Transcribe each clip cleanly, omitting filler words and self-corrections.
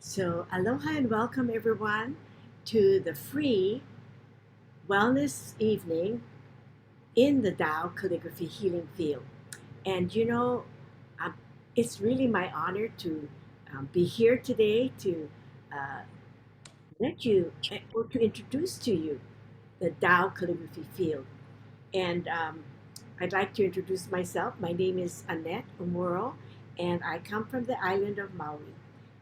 So, aloha and welcome everyone to the free wellness evening in the Tao Calligraphy Healing Field. And um, it's really my honor to be here today to uh, let you or to introduce to you the Tao Calligraphy Field. And I'd like to introduce myself. My name is Annette Omuro, and I come from the island of Maui.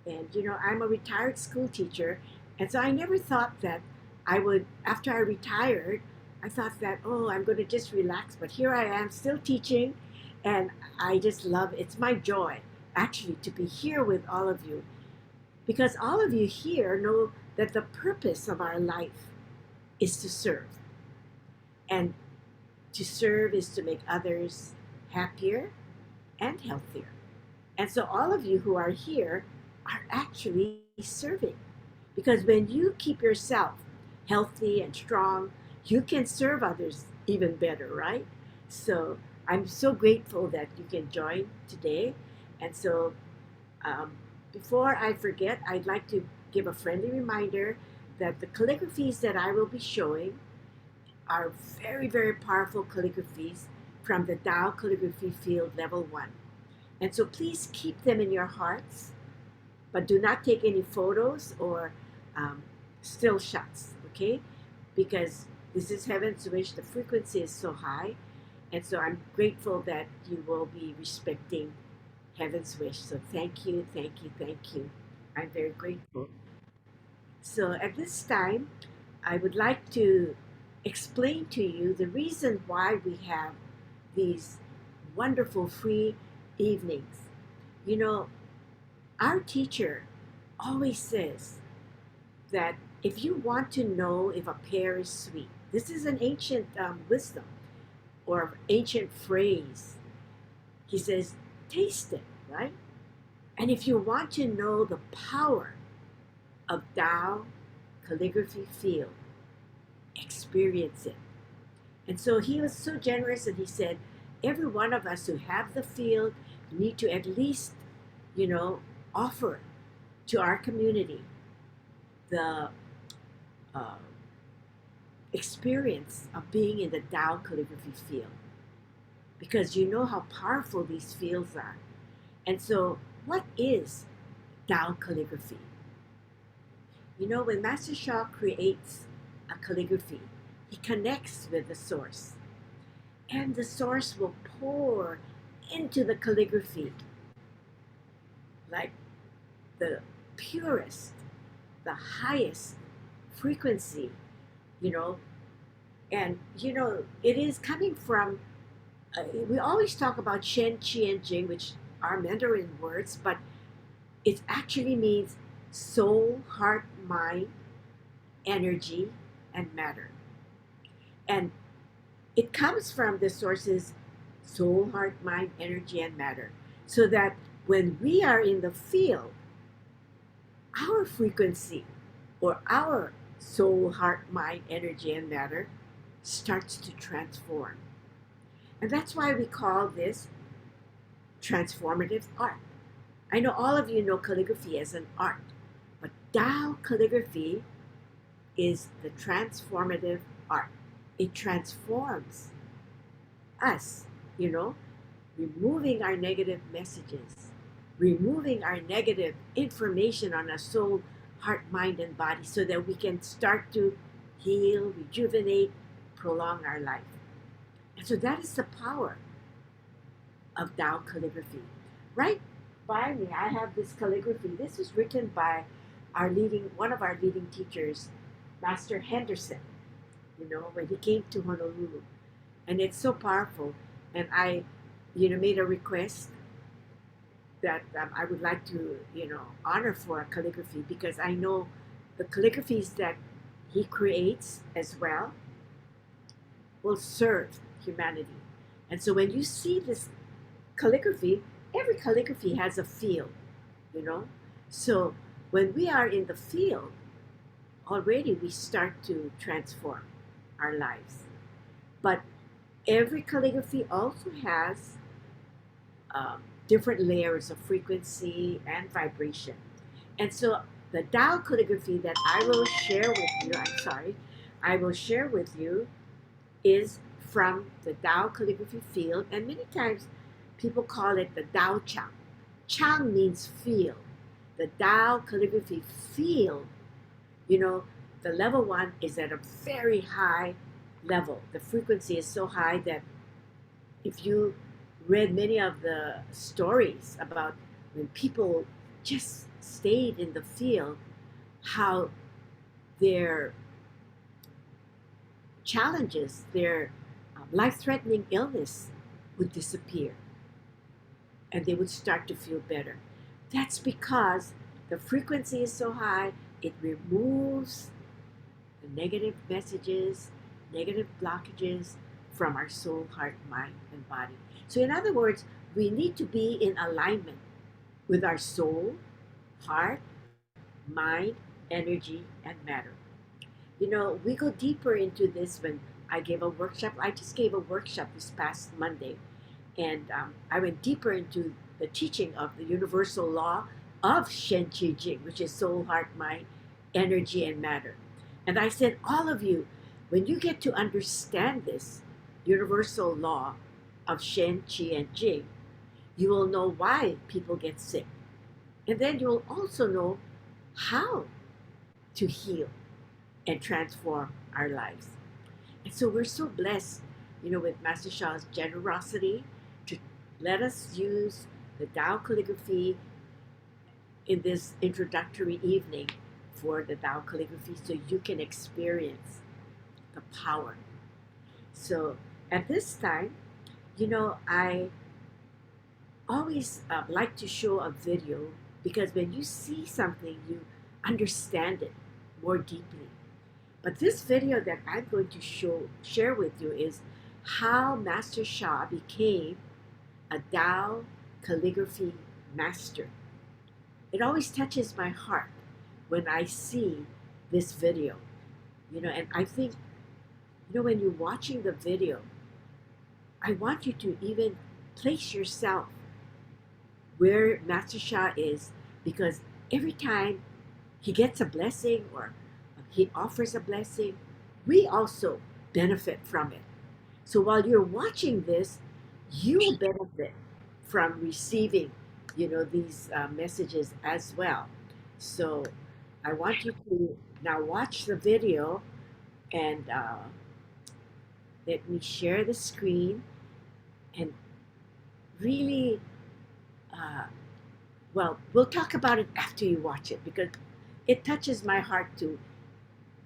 And I'm a retired school teacher, and so I never thought that I would, after I retired, I thought that, oh, I'm going to just relax. But here I am still teaching, and I just love it's my joy actually to be here with all of you because all of you here know that the purpose of our life is to serve. And to serve is to make others happier and healthier. And so, all of you who are here are actually serving. Because when you keep yourself healthy and strong, you can serve others even better, right? So, I'm so grateful that you can join today. And so, um, before I forget, I'd like to give a friendly reminder that the calligraphies that I will be showing are very, very powerful calligraphies from the Tao Calligraphy Field Level 1. And so please keep them in your hearts, but do not take any photos or um, still shots, okay? Because this is Heaven's Wish, the frequency is so high. And so I'm grateful that you will be respecting Heaven's Wish. So thank you, thank you, thank you. I'm very grateful. So at this time, I would like to explain to you the reason why we have these wonderful free evenings. You know, our teacher always says that if you want to know if a pear is sweet, this is an ancient wisdom or ancient phrase. He says, taste it, right? And if you want to know the power of Tao calligraphy field, experience it. And so he was so generous and he said, every one of us who have the field need to at least, you know, offer to our community the uh, experience of being in the Tao calligraphy field because you know how powerful these fields are. And so, what is Tao calligraphy? You know, when Master Sha creates a calligraphy, he connects with the source, and the source will pour into the calligraphy like the purest, the highest frequency, you know, and it is coming from. We always talk about Shen, Qi, and Jing, which are Mandarin words, but it actually means soul, heart, mind, energy, and matter. And it comes from the sources soul, heart, mind, energy, and matter. So that when we are in the field, our frequency or our soul, heart, mind, energy, and matter starts to transform. And that's why we call this transformative art. I know all of you know calligraphy as an art, but Tao calligraphy is the transformative art. It transforms us, you know, removing our negative messages, removing our negative information on our soul, heart, mind, and body so that we can start to heal, rejuvenate, prolong our life. And so that is the power of Tao calligraphy. Right by me, I have this calligraphy. This was written by one of our leading teachers, Master Henderson, when he came to Honolulu. And it's so powerful. And I, made a request that I would like to, honor for a calligraphy because I know the calligraphies that he creates as well will serve humanity. And so when you see this calligraphy, every calligraphy has a field, you know. So when we are in the field, already we start to transform our lives. But every calligraphy also has different layers of frequency and vibration. And so the Tao calligraphy that I will share with you, is from the Tao calligraphy field, and many times people call it the Tao Chang. Chang means field. The Tao calligraphy field, the level 1 is at a very high level. The frequency is so high that if you read many of the stories about when people just stayed in the field, how their challenges, their life-threatening illness would disappear and they would start to feel better. That's because the frequency is so high, it removes the negative messages, negative blockages from our soul, heart, mind, and body. So in other words, we need to be in alignment with our soul, heart, mind, energy, and matter. We go deeper into this when I gave a workshop. I just gave a workshop this past Monday, and I went deeper into the teaching of the universal law of Shen Qi Jing, which is soul, heart, mind, energy, and matter. And I said, all of you, when you get to understand this universal law of Shen, Qi, and Jing, you will know why people get sick. And then you'll also know how to heal and transform our lives. And so we're so blessed, with Master Sha's generosity to let us use the Tao calligraphy in this introductory evening for the Tao calligraphy so you can experience the power. So at this time, I always like to show a video, because when you see something, you understand it more deeply. But this video that I'm going to share with you is how Master Sha became a Tao calligraphy master. It always touches my heart when I see this video, and I think, when you're watching the video, I want you to even place yourself where Master Sha is, because every time he gets a blessing or he offers a blessing, we also benefit from it. So while you're watching this, you will benefit from receiving, these messages as well. So I want you to now watch the video, and let me share the screen and really, we'll talk about it after you watch it, because it touches my heart to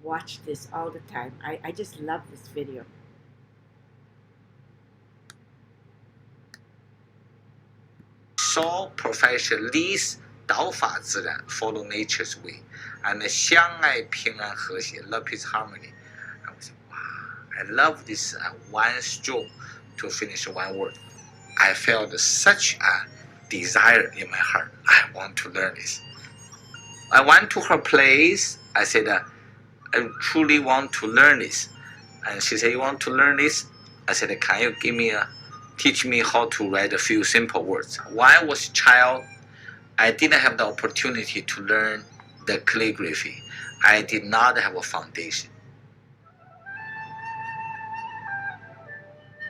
watch this all the time. I just love this video. Shaw Professor Lee's 导法自然 follow nature's way and 相爱平安和谐 love peace harmony. I was like, wow, I love this one stroke to finish one word. I felt such a desire in my heart. I want to learn this. I went to her place. I said, I truly want to learn this. And she said, you want to learn this? I said, can you teach me how to write a few simple words? When I was a child, I didn't have the opportunity to learn the calligraphy. I did not have a foundation.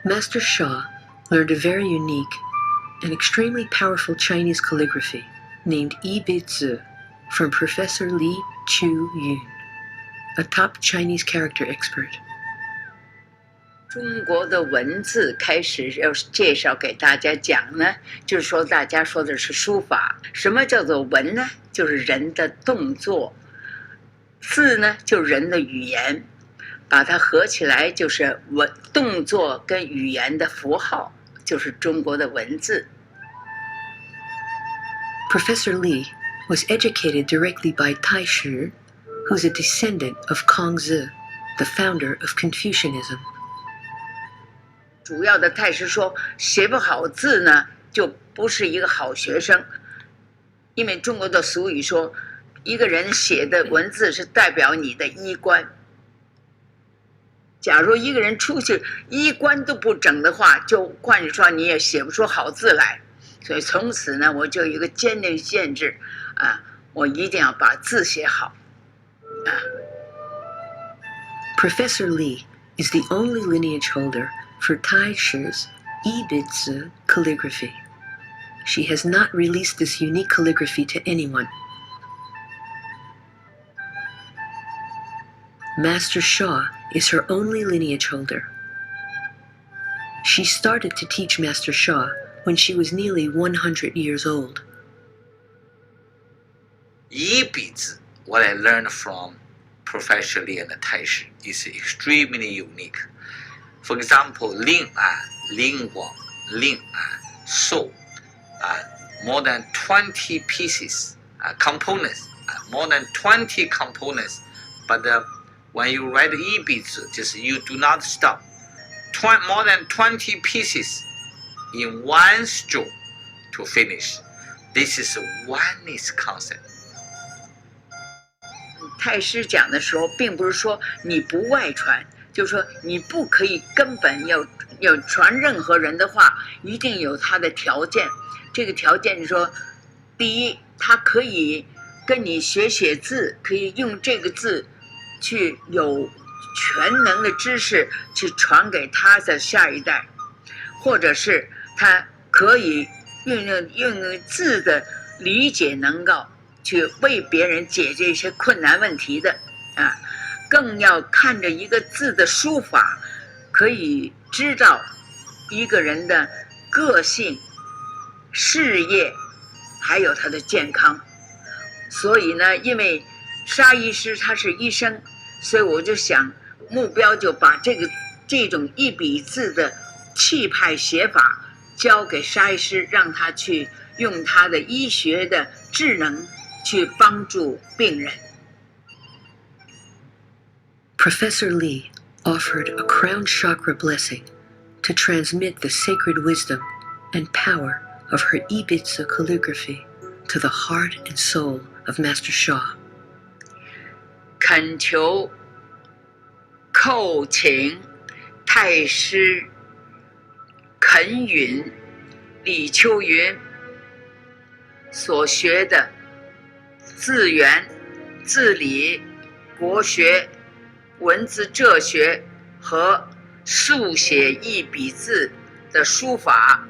Master Sha learned a very unique and extremely powerful Chinese calligraphy named Yi Bei Zi from Professor Li Chu Yun, a top Chinese character expert. 中国的文字开始要介绍给大家讲呢，就是说大家说的是书法。什么叫做文呢？就是人的动作。字呢，就是人的语言，把它合起来就是动作跟语言的符号，就是中国的文字。Professor Li was educated directly by Tai Shi, who's a descendant of Kongzi, the founder of Confucianism. 主要的太师说，写不好字呢，就不是一个好学生。因为中国的俗语说，一个人写的文字是代表你的衣冠。假如一个人出去衣冠都不整的话，就换句说你也写不出好字来。所以从此呢，我就有一个坚定限制啊，我一定要把字写好。Professor Li is the only lineage holder for Tai Shi's Ibitsu calligraphy. She has not released this unique calligraphy to anyone. Master Shaw is her only lineage holder. She started to teach Master Shaw when she was nearly 100 years old. 一笔字 what I learned from Professor Li and Tai Shi is extremely unique. For example, 令案、令广、令案、寿 more than 20 pieces, components, more than 20 components. But when you write 一笔字, just you do not stop. More than 20 pieces in one stroke to finish. This is oneness concept. 太师讲的时候，并不是说你不外传，就是说你不可以根本要传任何人的话，一定有他的条件。这个条件是说，第一，他可以跟你学写字，可以用这个字去有全能的知识去传给他的下一代，或者是他可以用字的理解能够去为别人解决一些困难问题的更要看着一个字的书法，可以知道一个人的个性、事业，还有他的健康。所以呢，因为沙医师他是医生，所以我就想目标就把这种一笔字的气派写法交给沙医师，让他去用他的医学的智能去帮助病人。Professor Li offered a crown chakra blessing to transmit the sacred wisdom and power of her Ibitsu calligraphy to the heart and soul of Master Shaw. 恳求叩请太师肯允李秋云所学的字源、字理、国学、文字哲学和速写一笔字的书法，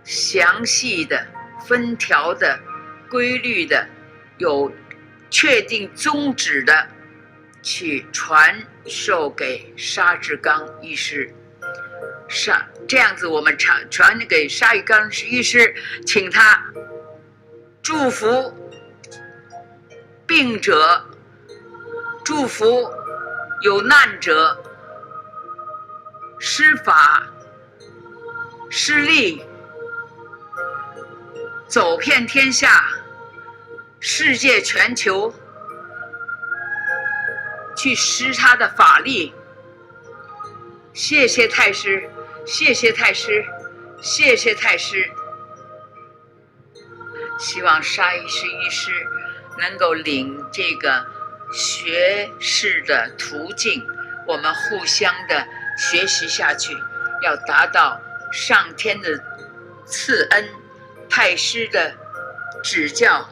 详细的、分条的、规律的、有确定宗旨的，去传授给沙志刚医师。这样子我们传给沙志刚医师，请他祝福病者，祝福有难者，施法施力，走遍天下，世界全球，去施他的法力。谢谢太师，谢谢太师，谢谢太师。希望沙医师能够领这个学士的途径，我们互相的学习下去，要达到上天的赐恩，太师的指教，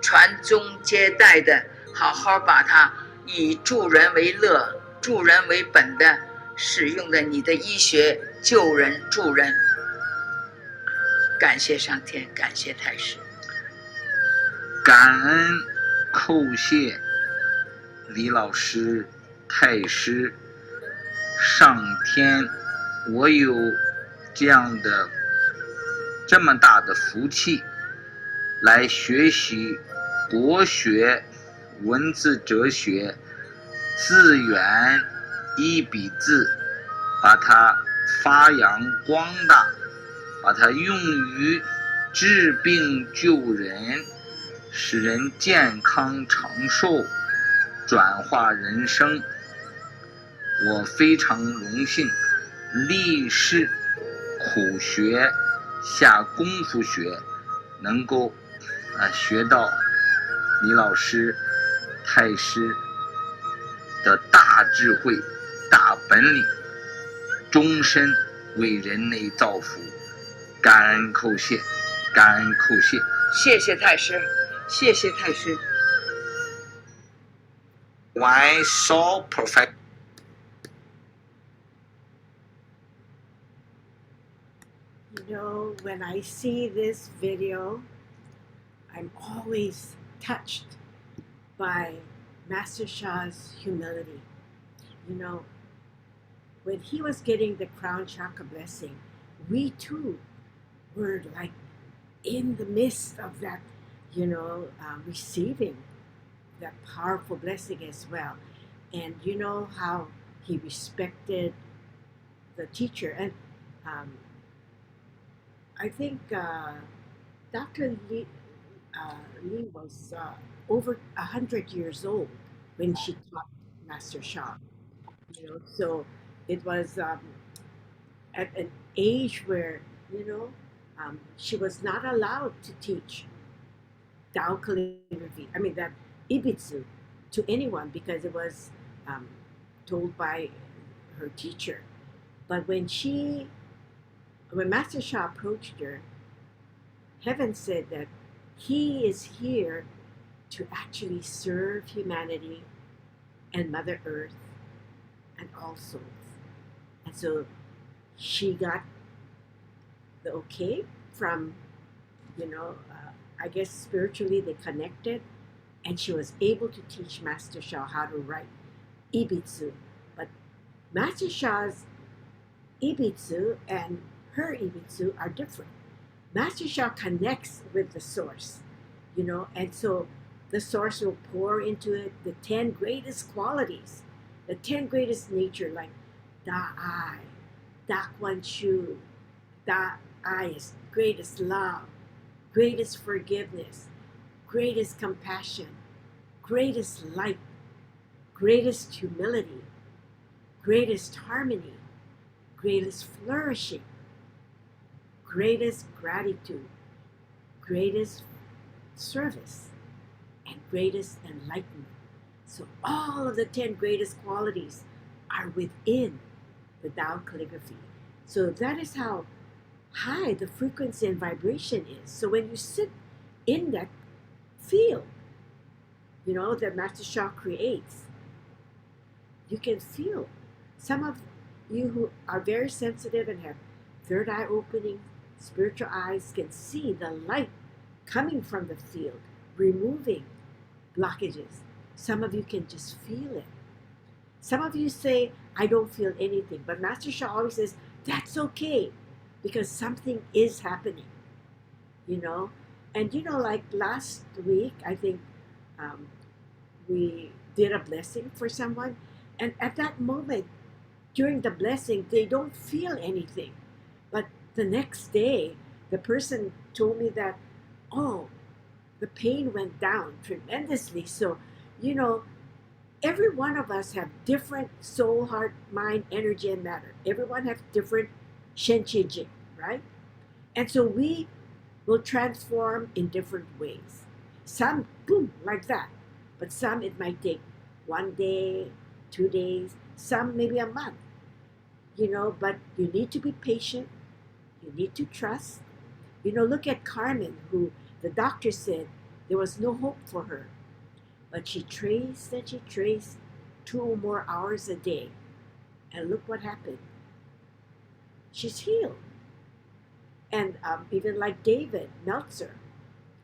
传宗接代的，好好把它以助人为乐、助人为本的使用的你的医学救人助人。感谢上天，感谢太师。感恩叩谢李老师、太师，上天，我有这么大的福气，来学习国学、文字哲学、字源、一笔字，把它发扬光大，把它用于治病救人，使人健康长寿，转化人生。我非常荣幸立誓苦学，下功夫学，能够学到李老师、太师的大智慧、大本领，终身为人类造福。感恩叩谢，感恩叩谢。谢谢太师，谢谢太师。 Why so perfect? You know, when I see this video, I'm always touched by Master Sha's humility. You know, when he was getting the crown chakra blessing, we too were like in the midst of that, receiving that powerful blessing as well. And you know how he respected the teacher. And I think Dr. Lee was over 100 years old when she taught Master Sha. So it was at an age where she was not allowed to teach Tao calligraphy. I mean that ibitsu to anyone because it was um, told by her teacher. But when Master Sha approached her, Heaven said that he is here to actually serve humanity and Mother Earth and all souls. And so she got the okay from, I guess spiritually they connected, and she was able to teach Master Sha how to write ibitsu. But Master Sha's ibitsu and her ibitsu are different. Master Sha connects with the source, and so the source will pour into it the 10 greatest qualities, the 10 greatest nature, like Da I, Da Quan Shu, Da I is greatest love, greatest forgiveness, greatest compassion, greatest light, greatest humility, greatest harmony, greatest flourishing, greatest gratitude, greatest service, and greatest enlightenment. So all of the 10 greatest qualities are within the Tao calligraphy. So that is how high the frequency and vibration is. So when you sit in that field, that Master Sha creates, you can feel. Some of you who are very sensitive and have third eye opening, spiritual eyes can see the light coming from the field, removing blockages. Some of you can just feel it. Some of you say, I don't feel anything. But Master Sha always says, that's okay, because something is happening, And like last week, I think we did a blessing for someone. And at that moment, during the blessing, they don't feel anything. But the next day, the person told me that, oh, the pain went down tremendously. So, every one of us have different soul, heart, mind, energy, and matter. Everyone has different shen qi jing, right? And so we will transform in different ways. Some, boom, like that. But some, it might take 1 day, 2 days, some maybe a month. But you need to be patient. You need to trust. Look at Carmen, who the doctor said there was no hope for her. But she traced and she traced 2 or more hours a day. And look what happened. She's healed. And even like David Meltzer,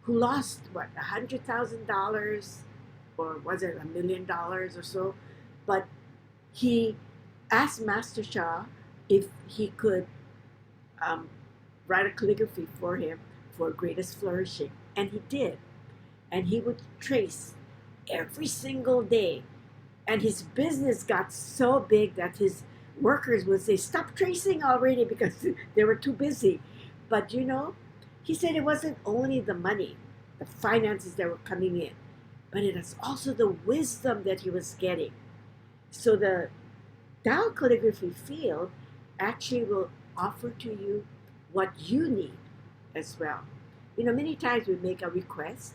who lost, $100,000, or was it $1 million or so? But he asked Master Sha if he could write a calligraphy for him for greatest flourishing. And he did. And he would trace every single day. And his business got so big that his workers would say, stop tracing already, because they were too busy. But he said it wasn't only the money, the finances that were coming in, but it is also the wisdom that he was getting. So the Tao calligraphy field actually will offer to you what you need as well. Many times we make a request,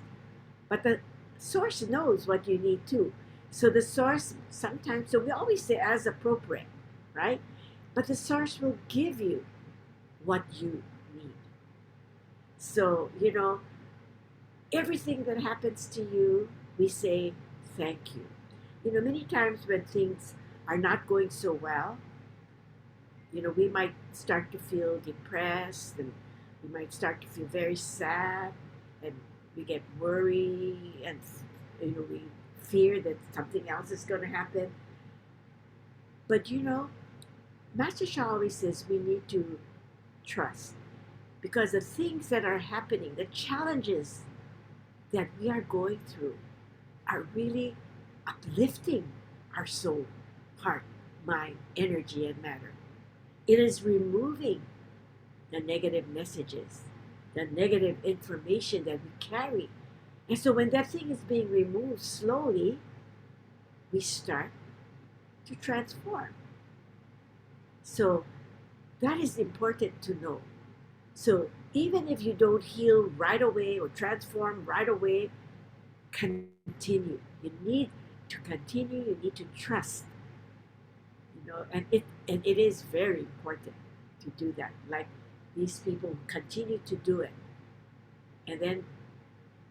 but the source knows what you need too. So the source sometimes, so we always say as appropriate, right? But the source will give you what you need. So, everything that happens to you, we say thank you. You know, many times when things are not going so well, you know, we might start to feel depressed, and we might start to feel very sad, and we get worried, and you know, we fear that something else is going to happen. But you know, Master Sha always says we need to trust, because the things that are happening, the challenges that we are going through, are really uplifting our soul, heart, mind, energy, and matter. It is removing the negative messages, the negative information that we carry. And so when that thing is being removed slowly, we start to transform. So that is important to know. So even if you don't heal right away or transform right away, continue. You need to continue. You need to trust. You know, and it is very important to do that. Like these people continue to do it, and then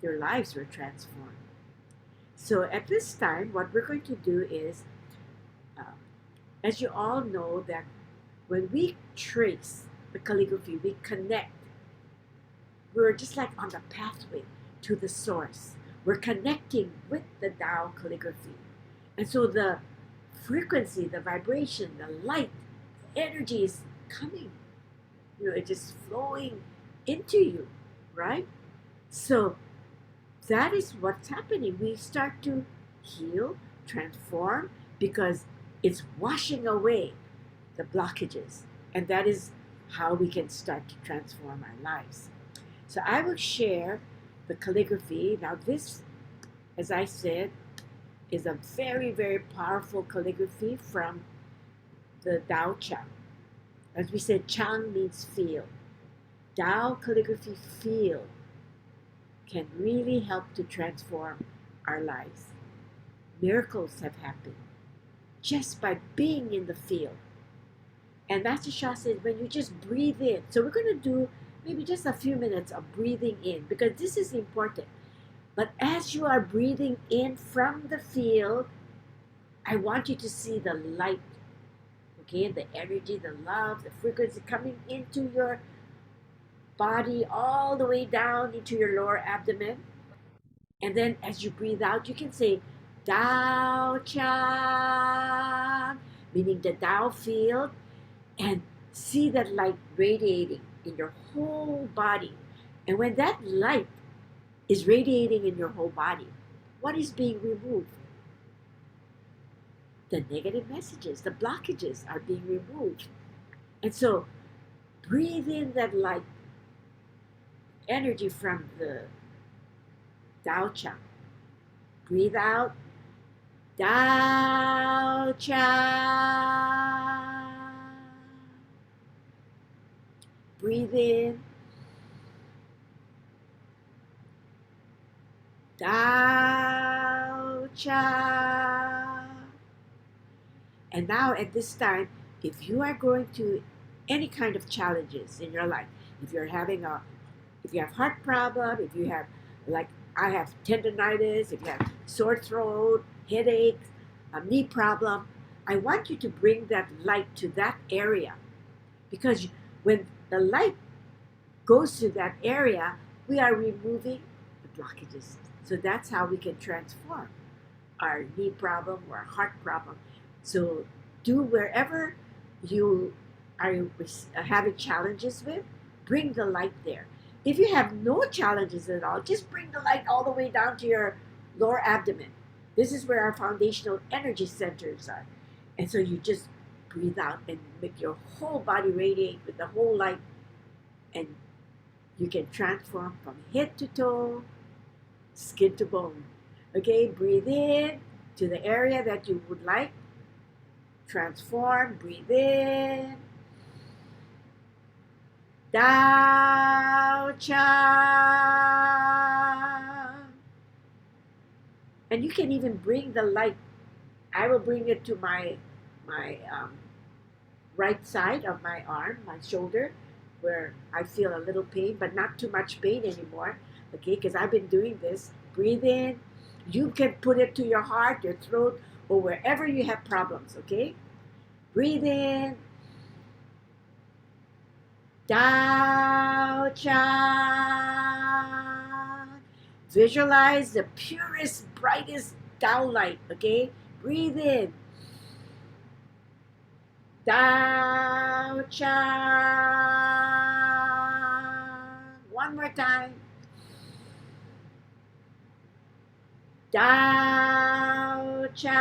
their lives were transformed. So at this time, what we're going to do is, as you all know, that when we trace the calligraphy, we connect. We're just like on the pathway to the source. We're connecting with the Tao calligraphy. And so the frequency, the vibration, the light, the energy is coming. You know, it's just flowing into you, right? So that is what's happening. We start to heal, transform, because it's washing away the blockages. And that is how we can start to transform our lives. So I will share the calligraphy. Now this, as I said, is a very, very powerful calligraphy from the Tao Chang. As we said, Chang means feel. Tao calligraphy feel can really help to transform our lives. Miracles have happened just by being in the field. And Master Sha said, when you just breathe in, so we're going to do maybe just a few minutes of breathing in, because this is important. But as you are breathing in from the field, I want you to see the light, okay, the energy, the love, the frequency coming into your body all the way down into your lower abdomen. And then as you breathe out, you can say Tao Chan, meaning the Tao field, and see that light radiating in your whole body. And when that light is radiating in your whole body, what is being removed? The negative messages, the blockages are being removed. And so breathe in that light energy from the Tao Chang. Breathe out Tao Chang. Breathe in Tao Chang. And now at this time, if you are going to any kind of challenges in your life, if you have heart problem, if you have, like I have tendonitis, if you have sore throat, headaches, a knee problem, I want you to bring that light to that area, because when the light goes to that area, we are removing the blockages. So that's how we can transform our knee problem or heart problem. So do wherever you are having challenges with, bring the light there. If you have no challenges at all, just bring the light all the way down to your lower abdomen. This is where our foundational energy centers are. And so you just breathe out and make your whole body radiate with the whole light, and you can transform from head to toe, skin to bone. Okay, breathe in to the area that you would like. Transform, breathe in. Tao Chang. And you can even bring the light. I will bring it to my right side of my arm, my shoulder, where I feel a little pain, but not too much pain anymore. okay? Because I've been doing this. Breathe in. You can put it to your heart, your throat, or wherever you have problems, okay? Breathe in. Tao Chan. Visualize the purest, brightest Tao light, okay? Breathe in. Tao Chan. One more time. Tao Chan.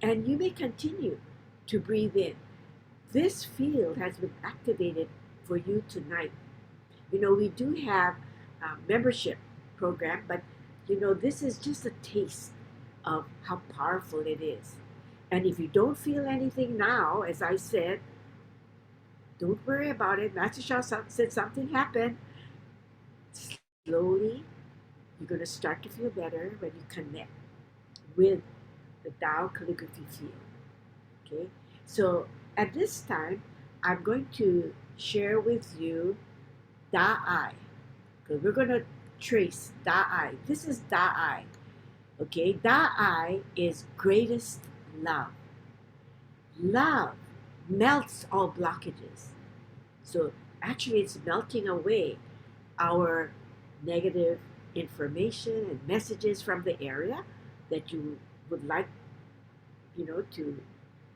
And you may continue to breathe in. This field has been activated for you tonight. You know, we do have a membership program, but you know, this is just a taste of how powerful it is. And if you don't feel anything now, as I said, don't worry about it. Master Shah said something happened. Slowly, you're going to start to feel better when you connect with the Tao calligraphy field. Okay, so at this time, I'm going to share with you Da'ai. Because we're going to trace Da'ai. This is Da'ai. Okay, Da'ai is greatest love. Love melts all blockages. So actually, it's melting away our negative information and messages from the area that you would like, you know, to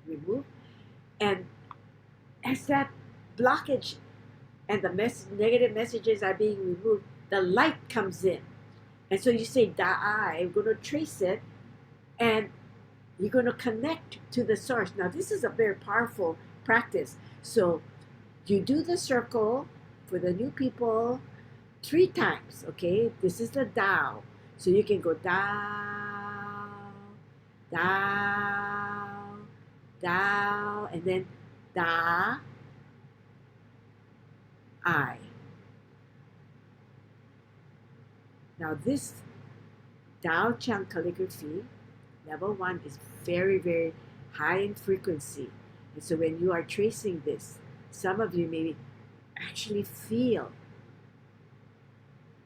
remove. And as that blockage and the negative messages are being removed, the light comes in. And so you say, Da'ai, I'm going to trace it, and you're going to connect to the source. Now, this is a very powerful practice. So you do the circle for the new people 3 times, okay? This is the Tao. So you can go Tao, Tao, Tao, and then Da, I. Now this Tao Chan calligraphy, level 1, is very, very high in frequency. And so when you are tracing this, some of you may actually feel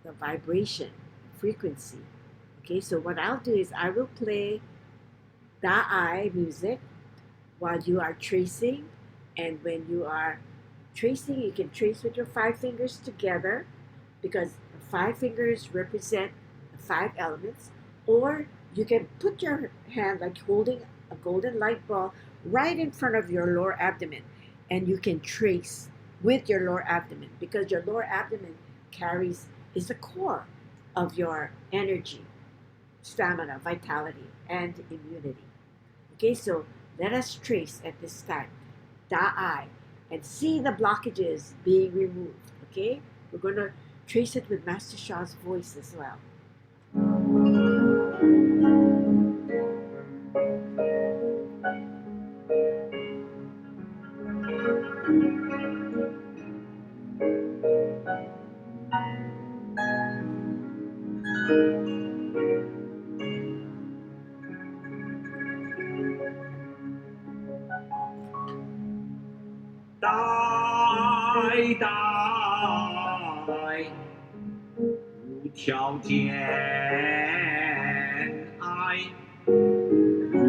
the vibration, frequency. Okay, so what I'll do is I will play Da'ai music while you are tracing. And when you are tracing, you can trace with your 5 fingers together, because the 5 fingers represent the 5 elements. Or you can put your hand like holding a golden light ball right in front of your lower abdomen, and you can trace with your lower abdomen, because your lower abdomen is the core of your energy, stamina, vitality, and immunity. Okay, so let us trace at this time Da'ai and see the blockages being removed. Okay, we're going to trace it with Master Shah's voice as well. Dai dai 无条件爱，融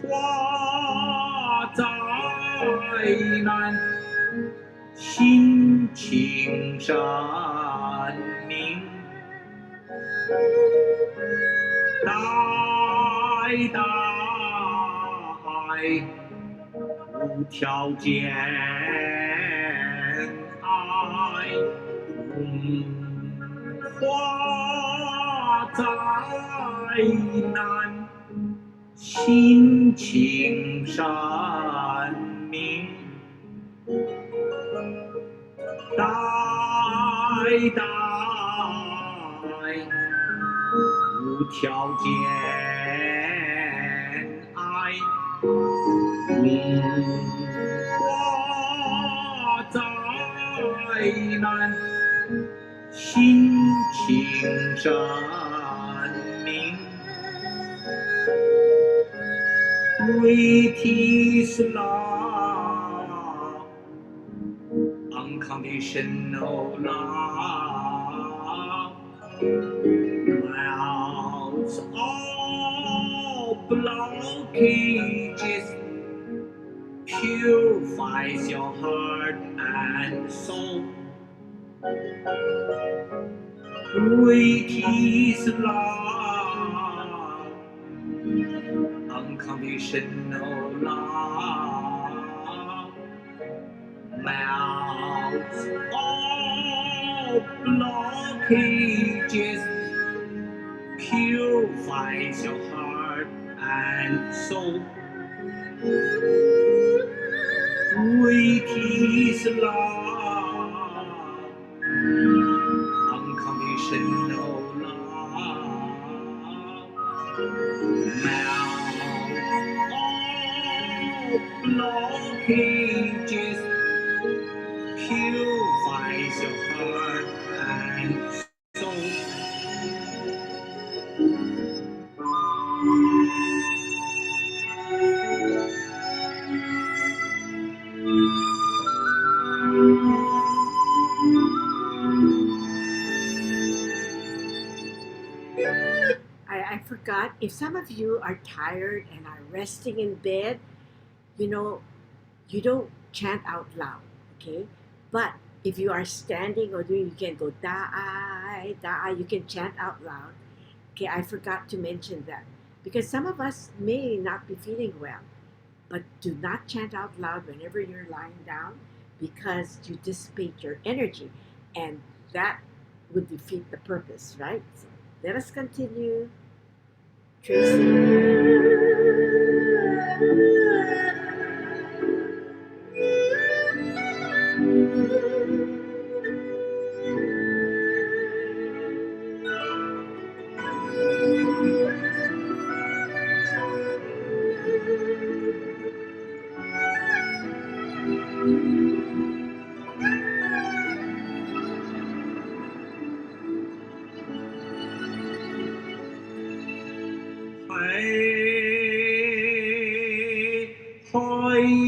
化灾难，心情善明，代代无条件爱，融化灾难，心情善明，代代无条件爱，融化灾难，心情善明。Great is love, unconditional love melts all blockages, purifies your heart and soul. Great is love, unconditional love melts all blockages, purifies your heart and soul. Great is love, unconditional love melts all blockages, purifies your heart and soul. I forgot, if some of you are tired and are resting in bed, you know, you don't chant out loud, okay? But if you are standing or doing, you can go da-I, da-I, you can chant out loud. Okay, I forgot to mention that because some of us may not be feeling well, but do not chant out loud whenever you're lying down because you dissipate your energy and that would defeat the purpose, right? So let us continue. Hey,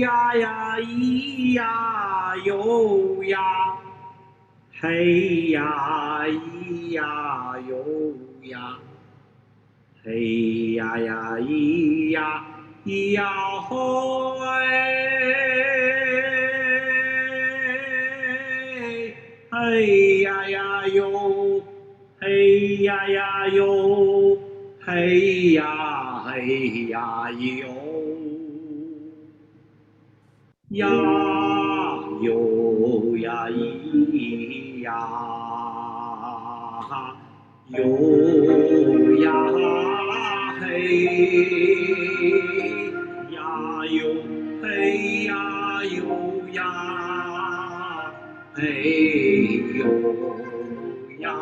ya ya, ee ya, yo ya. Hey ya, ee ya, yo ya. Hey ya ya, ee ya, hoy. Hey ya ya, yo. Hey ya ya, yo. Hey ya yo. Ya yo ya ee ya yo ya hey ya yo hey ya yo ya hey yo ya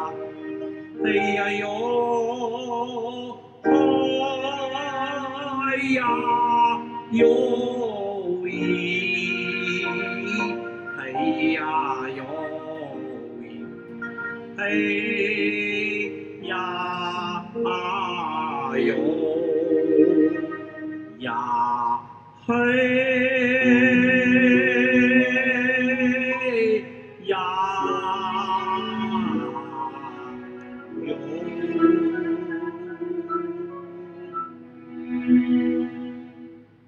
hey ya yo hey ya yo hey呀哟嘿呀哟呀嘿呀哟。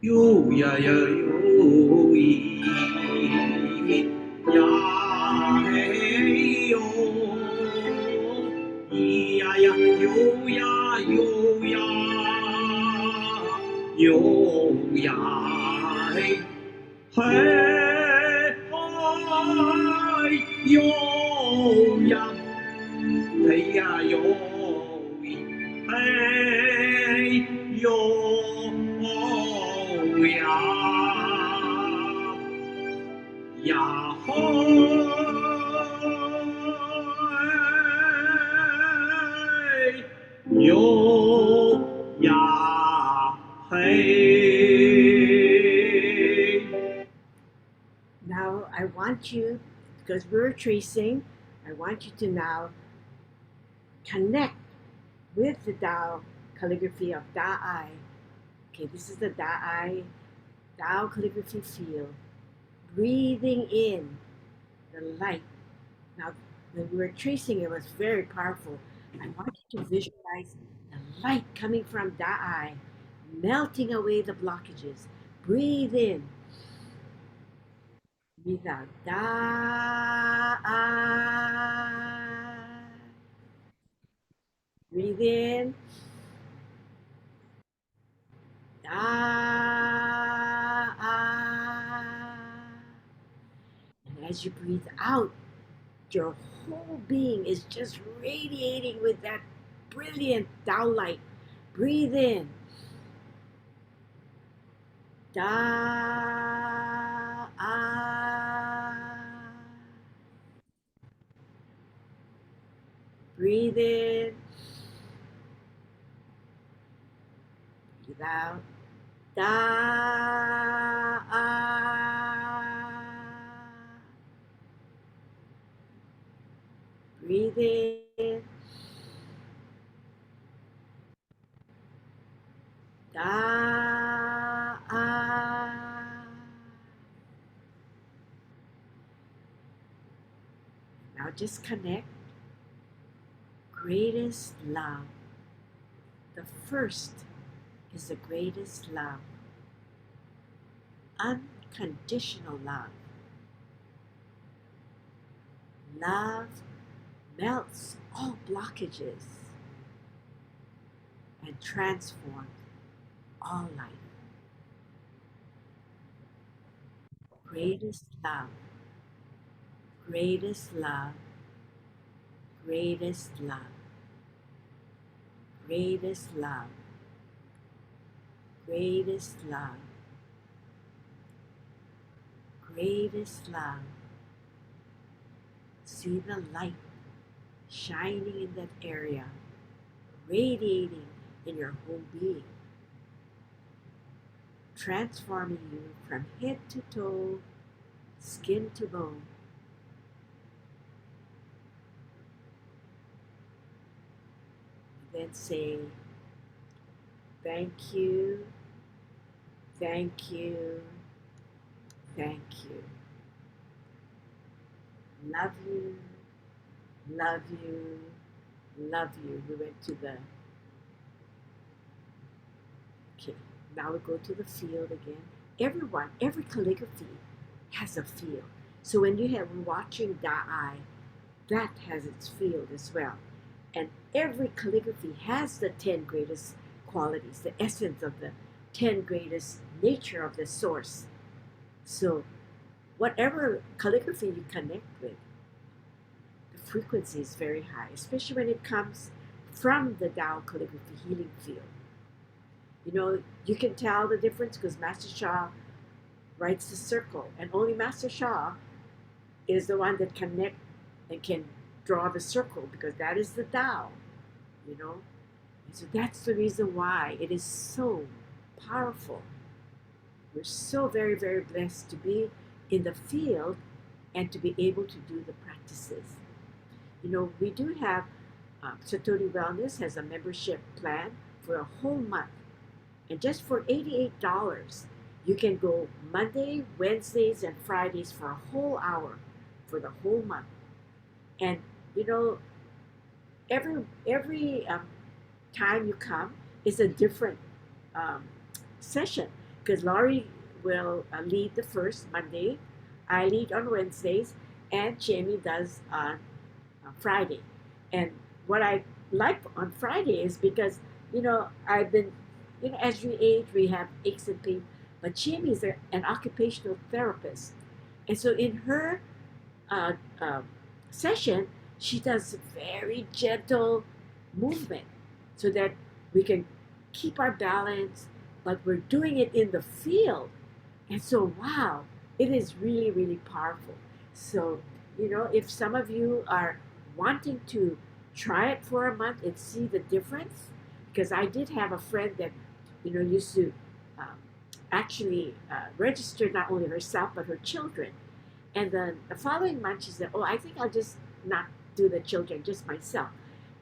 哟呀呀哟咦呀嘿哟，咿呀呀哟呀哟呀哟呀嘿嘿嗨哟呀嘿呀哟咦嘿哟。呀嘿哟呀嘿。Now I want you, because we're tracing, I want you to now connect with the Tao calligraphy of Da-I. Okay, this is the Da-I, Tao calligraphy feel. Breathing in the light. Now, when we were tracing, it was very powerful. I want you to visualize the light coming from the eye, melting away the blockages. Breathe in, breathe out. Da, ah. Breathe in. Da, ah. And as you breathe out, your whole being is just radiating with that brilliant Tao light. Breathe in. Da, ah. Breathe in. Breathe out. Da, ah. Breathe in. Da, ah. Now just connect. Greatest love. The first is the greatest love. Unconditional love. Love melts all blockages and transforms all life. Greatest love, greatest love, greatest love, greatest love, greatest love, greatest love. See the light shining in that area, radiating in your whole being, transforming you from head to toe, skin to bone. And then say, thank you, thank you, thank you. Love you, love you, love you. We went to the, okay, now we go to the field again. Everyone, every calligraphy has a field. So when you have watching Da'ai, that has its field as well. And every calligraphy has the 10 greatest qualities, the essence of the 10 greatest nature of the source. So whatever calligraphy you connect with, the frequency is very high, especially when it comes from the Tao Calligraphy healing field. You know, you can tell the difference because Master Sha writes the circle, and only Master Sha is the one that connect and can draw the circle because that is the Tao, you know. And so that's the reason why it is so powerful. We're so very, very blessed to be in the field and to be able to do the practices. You know, we do have Satori Wellness has a membership plan for a whole month. And just for $88, you can go Monday, Wednesdays, and Fridays for a whole hour for the whole month. And, you know, every time you come is a different session because Laurie will lead the first Monday, I lead on Wednesdays, and Jamie does on Friday. And what I like on Friday is because, you know, I've been, you know, as we age, we have aches and pains, but Jamie is an occupational therapist. And so in her session, she does very gentle movement so that we can keep our balance, but we're doing it in the field. And so, wow, it is really, really powerful. So, you know, if some of you are wanting to try it for a month and see the difference, because I did have a friend that, you know, used to actually register not only herself, but her children. And then the following month, she said, oh, I think I'll just not do the children, just myself.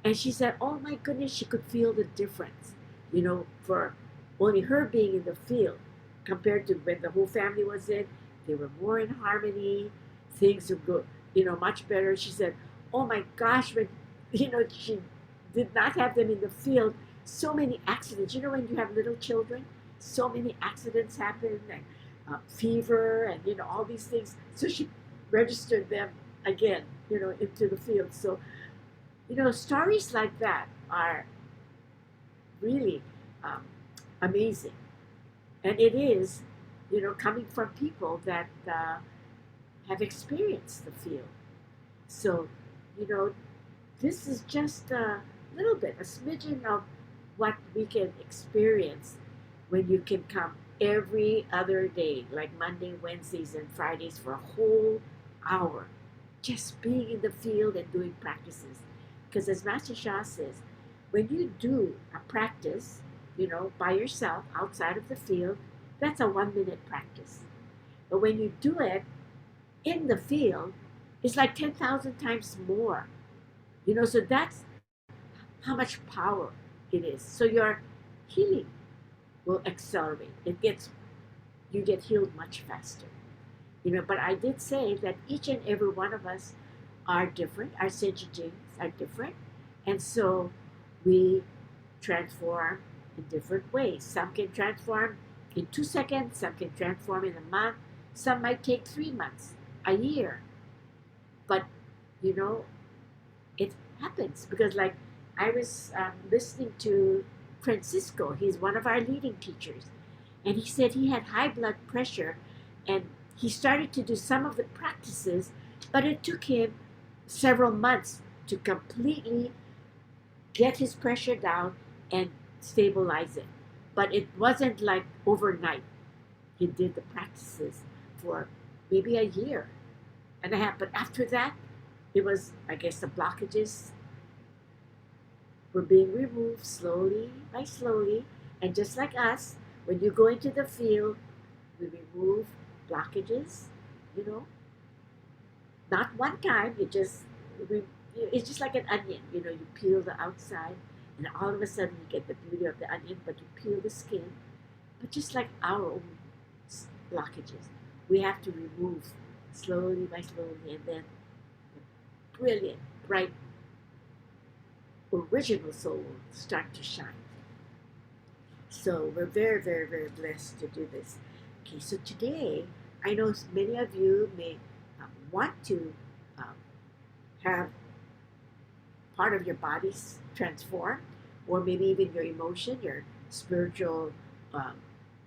And she said, oh my goodness, she could feel the difference, you know, for only her being in the field compared to when the whole family was in. They were more in harmony, things were much better. She said, oh my gosh, when, she did not have them in the field, so many accidents. When you have little children, so many accidents happen, and fever, and, all these things. So she registered them again, into the field. So, stories like that are really amazing. And it is, coming from people that have experienced the field. So, you know, this is just a little bit, a smidgen of what we can experience when you can come every other day, like Monday, Wednesdays, and Fridays for a whole hour, just being in the field and doing practices. Because as Master Shah says, when you do a practice, by yourself outside of the field, that's a 1 minute practice. But when you do it in the field, it's like 10,000 times more. So that's how much power it is. So your healing will accelerate. You get healed much faster. But I did say that each and every one of us are different. Our sensory genes are different. And so we transform in different ways. Some can transform in 2 seconds, some can transform in a month, some might take 3 months, a year. But, it happens because, like, I was listening to Francisco. He's one of our leading teachers. And he said he had high blood pressure and he started to do some of the practices, but it took him several months to completely get his pressure down and stabilize it. But it wasn't like overnight. He did the practices for maybe a year and a half. But after that, it was, I guess, the blockages were being removed slowly by slowly. And just like us, when you go into the field, we remove blockages, not one time. It's just like an onion, you peel the outside and all of a sudden you get the beauty of the onion, but you peel the skin. But just like our own blockages, we have to remove slowly by slowly, and then the brilliant, bright, original soul will start to shine. So we're very, very, very blessed to do this. Okay, so today, I know many of you may want to have part of your bodies transformed, or maybe even your emotion, your spiritual,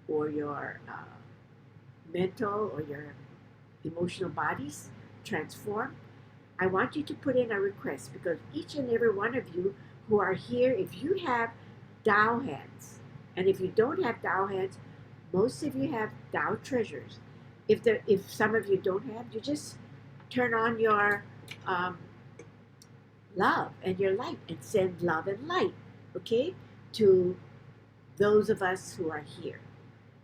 or your mental, or your emotional bodies transformed. I want you to put in a request because each and every one of you who are here, if you have Tao hands, and if you don't have Tao hands, most of you have Tao treasures. If some of you don't have, you just turn on your love and your light and send love and light, okay, to those of us who are here.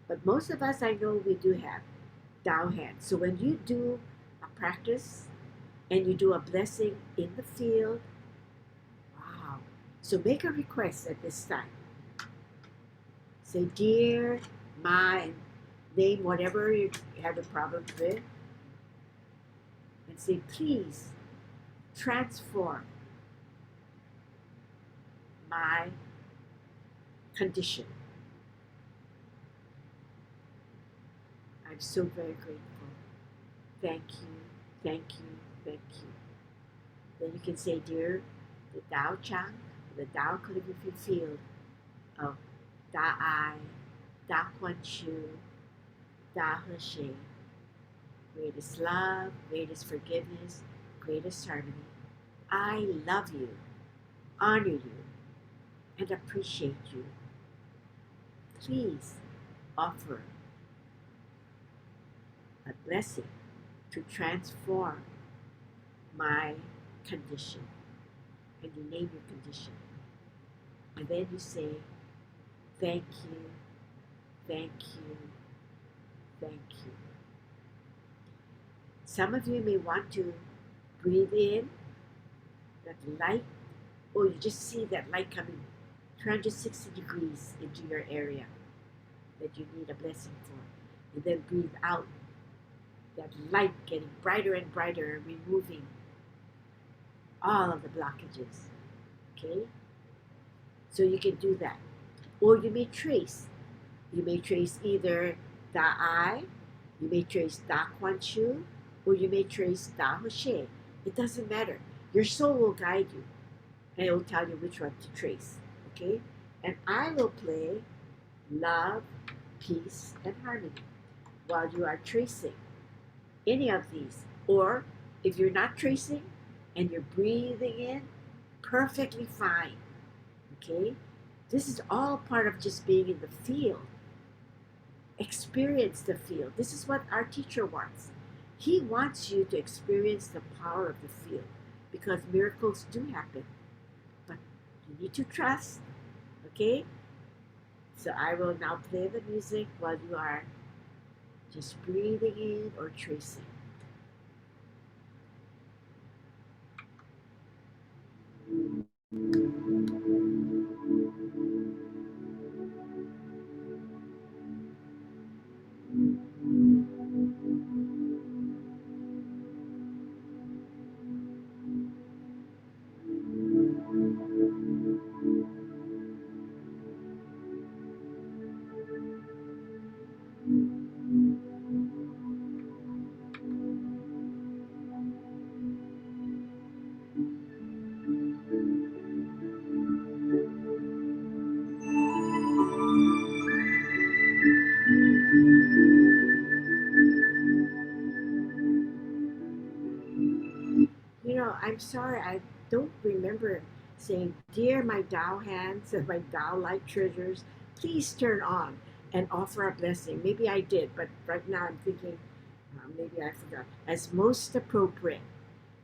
But most of us, I know we do have Tao hands. So when you do a practice and you do a blessing in the field, wow. So make a request at this time. Say, dear Ma, and name whatever you have a problem with, and say, please transform my condition. I'm so very grateful. Thank you, thank you, thank you. Then you can say, dear, the Tao Chang, the Tao Calligraphy field of Da Ai, Da Quan Chu, Da He She, greatest love, greatest forgiveness, greatest harmony. I love you, honor you, and appreciate you. Please offer a blessing to transform my condition. And you name your condition. And then you say, thank you, thank you, thank you. Some of you may want to breathe in that light, or you just see that light coming 360 degrees into your area that you need a blessing for. And then breathe out that light getting brighter and brighter, removing all of the blockages. Okay? So you can do that. Or you may trace. You may trace either Da I, you may trace Da Quan Shu, or you may trace Da Ho She. It doesn't matter. Your soul will guide you and it will tell you which one to trace. Okay? And I will play love, peace, and harmony while you are tracing any of these. Or if you're not tracing and you're breathing in, perfectly fine. Okay? This is all part of just being in the field. Experience the field. This is what our teacher wants. He wants you to experience the power of the field because miracles do happen. But you need to trust. Okay? So I will now play the music while you are just breathing in or tracing. You know, I'm sorry, I don't remember saying, Dear my Tao hands and my Tao light treasures, please turn on and offer a blessing. Maybe I did, but right now I'm thinking, maybe I forgot. As most appropriate.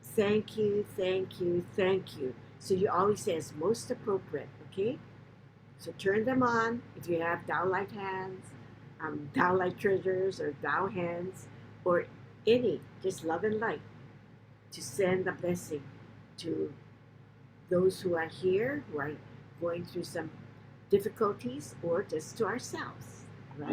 Thank you, thank you, thank you. So you always say as most appropriate, okay? So turn them on if you have Tao light hands, Tao light treasures, or Tao hands, or any, just love and light to send a blessing to those who are here, who are going through some difficulties, or just to ourselves, right?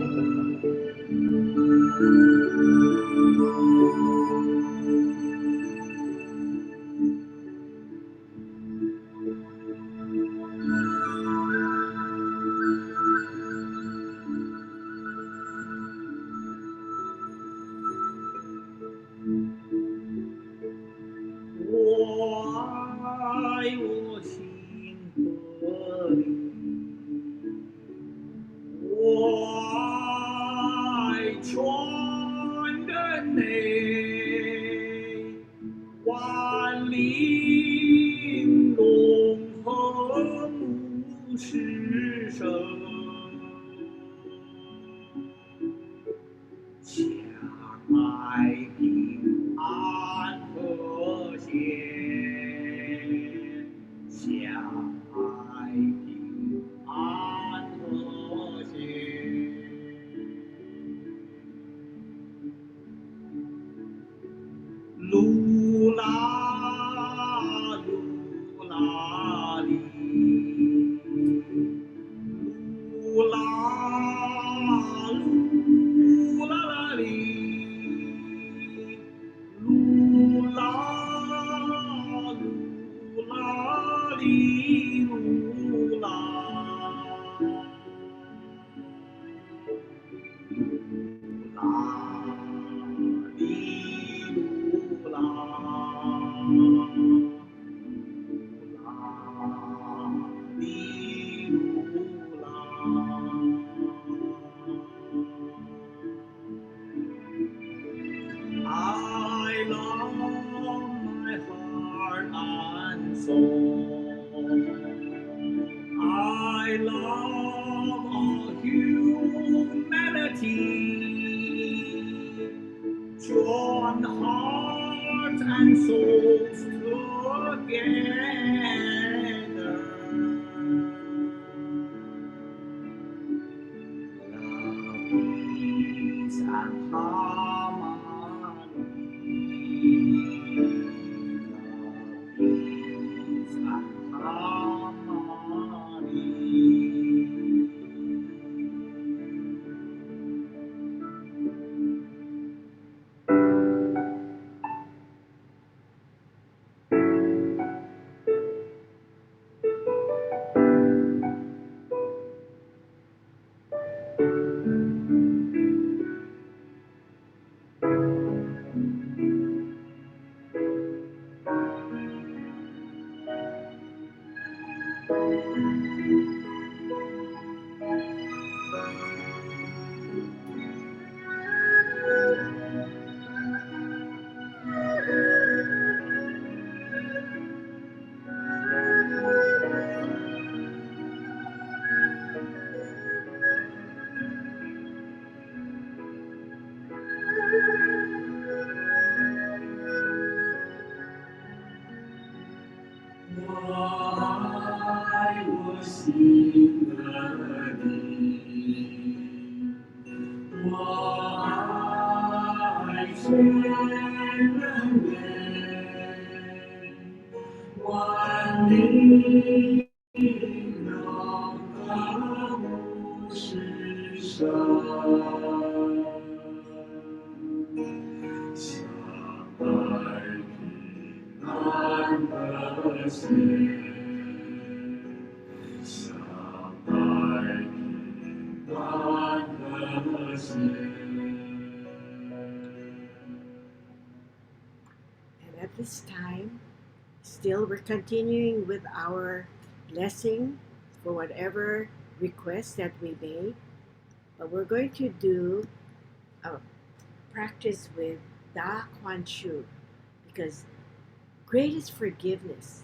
I love my heart and soul. I love all humanity. Join hearts and souls together. Love, peace, and harmony. Love, peace, and harmony. 我爱我心的你，我爱全人类，万灵荣耀无世上，相爱平安和谐，相爱平安和谐。And at this time, still we're continuing with our blessing for whatever request that we made. But we're going to do a practice with Da Quan Shu, because greatest forgiveness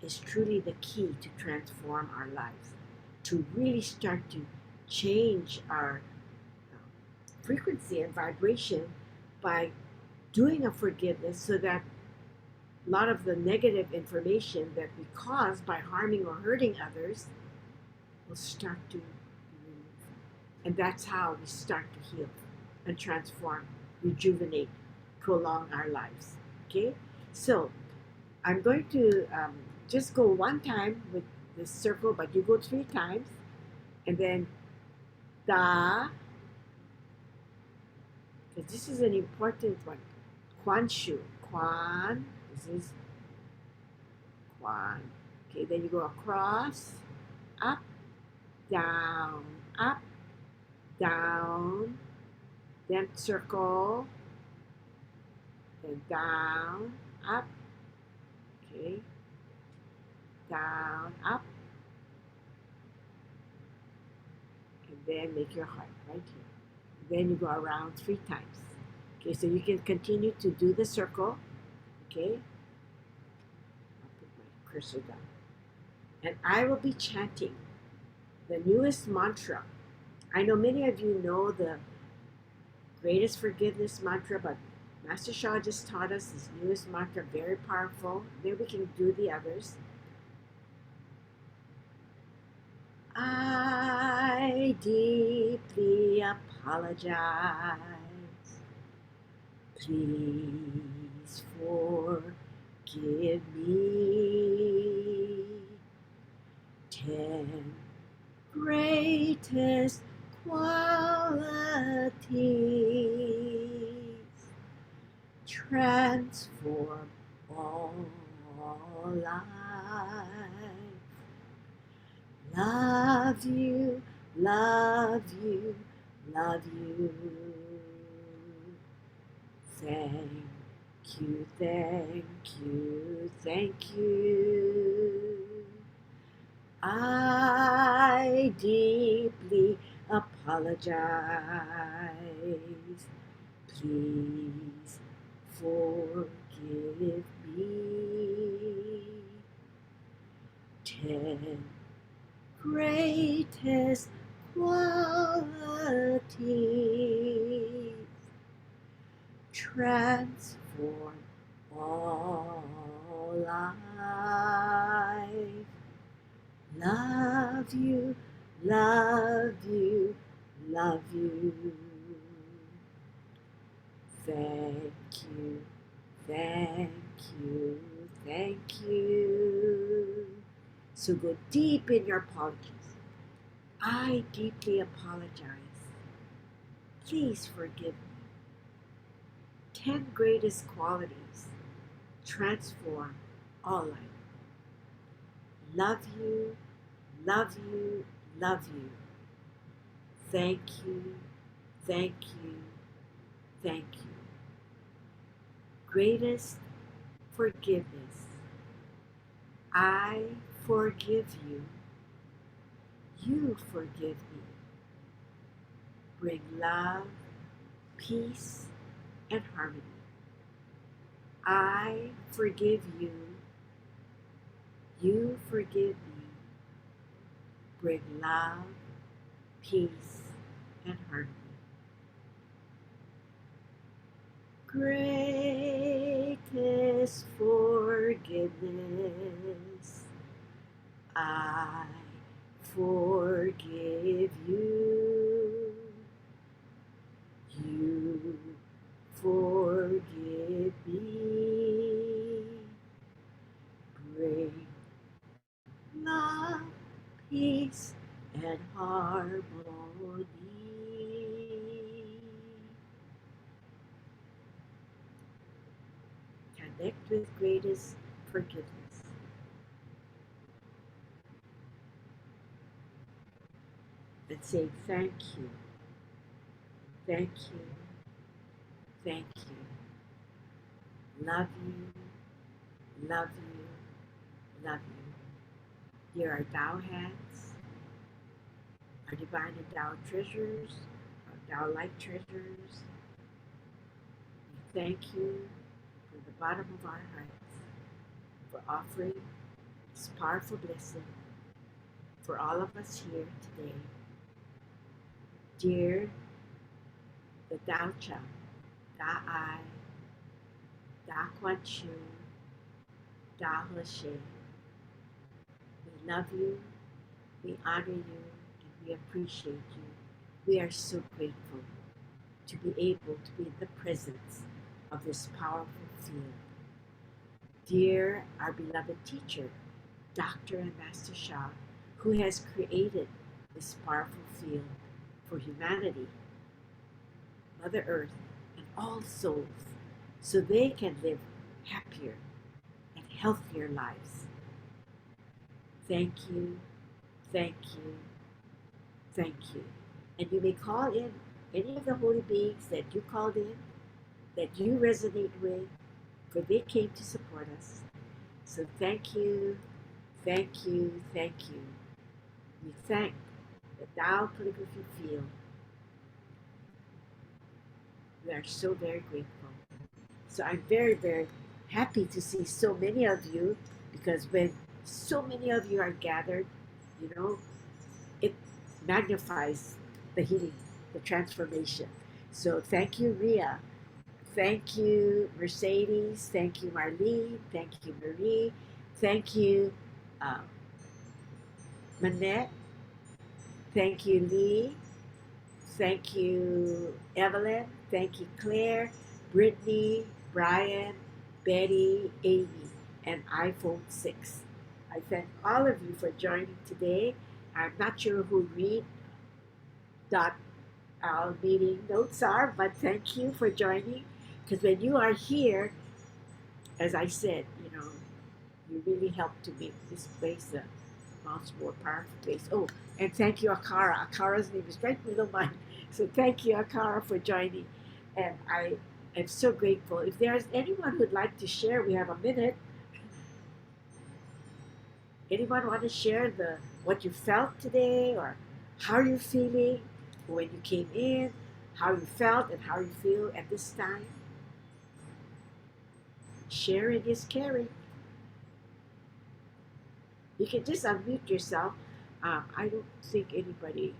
is truly the key to transform our lives, to really start to change our frequency and vibration by doing a forgiveness, so that a lot of the negative information that we cause by harming or hurting others will start to move. And that's how we start to heal and transform, rejuvenate, prolong our lives. Okay? So I'm going to just go one time with this circle, but you go 3 times. And then Da, because this is an important one. Quan Shu. Quan, this is Quan. Okay, then you go across, up, down, then circle, then down, up, okay, down, up, and then make your heart right here. Then you go around 3 times. Okay, so you can continue to do the circle. Okay, I'll put my cursor down. And I will be chanting the newest mantra. I know many of you know the greatest forgiveness mantra, but Master Sha just taught us this newest mantra, very powerful. Then we can do the others. I deeply apologize. Please forgive me. 10 greatest qualities transform all life. Love you, love you, love you. Thank you, thank you, thank you. I deeply apologize. Please forgive me. 10 greatest qualities transform all life. Love you, love you, love you. Thank you, thank you, thank you. So go deep in your apologies. I deeply apologize. Please forgive me. 10 greatest qualities transform all life. Love you, love you, love you. Thank you, thank you, thank you. Greatest forgiveness. I forgive you. You forgive me. Bring love, peace, and harmony. I forgive you. You forgive me. Bring love, peace, and harmony. Greatest forgiveness. I forgive you. You forgive me. Bring love, peace, and harmony. Connect with greatest forgiveness. And say thank you, thank you, thank you. Love you, love you, love you. Here are Tao hands, our divine and Tao treasures, our Tao light treasures. We thank you from the bottom of our hearts for offering this powerful blessing for all of us here today. Dear the Tao Chang, Da I, Da Quan Chu, Da He She, we love you, we honor you, and we appreciate you. We are so grateful to be able to be in the presence of this powerful field. Dear our beloved teacher, Dr. and Master Sha, who has created this powerful field for humanity, Mother Earth, and all souls, so they can live happier and healthier lives. Thank you, thank you, thank you. And you may call in any of the holy beings that you called in, that you resonate with, for they came to support us. So thank you, thank you, thank you. We thank the Tao Calligraphy field. We are so very grateful. So I'm very, very happy to see so many of you, because when so many of you are gathered, you know, it magnifies the healing, the transformation. So thank you, Ria. Thank you, Mercedes. Thank you, Marlene. Thank you, Marie. Thank you, Manette. Thank you, Lee. Thank you, Evelyn. Thank you, Claire, Brittany, Brian, Betty, Amy, and iPhone 6. I thank all of you for joining today. I'm not sure who read our meeting notes are, but thank you for joining, because when you are here, as I said, you know, you really help to make this place a much more powerful place. Oh, and thank you, Akara. Akara's name is right below mine. So thank you, Akara, for joining. And I am so grateful. If there's anyone who'd like to share, we have a minute. Anyone want to share what you felt today, or how you're feeling when you came in, how you felt and how you feel at this time? Sharing is caring. You can just unmute yourself. I don't think anybody.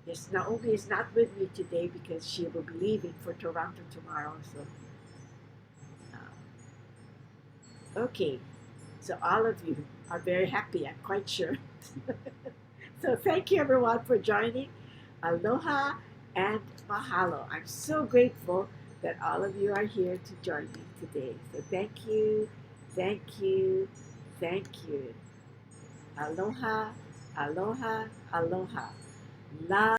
Yes, Naomi is not with me today because she will be leaving for Toronto tomorrow. So, okay. So all of you are very happy, I'm quite sure. So thank you everyone for joining. Aloha and mahalo. I'm so grateful that all of you are here to join me today. So thank you, thank you, thank you. Aloha, aloha, aloha. Love.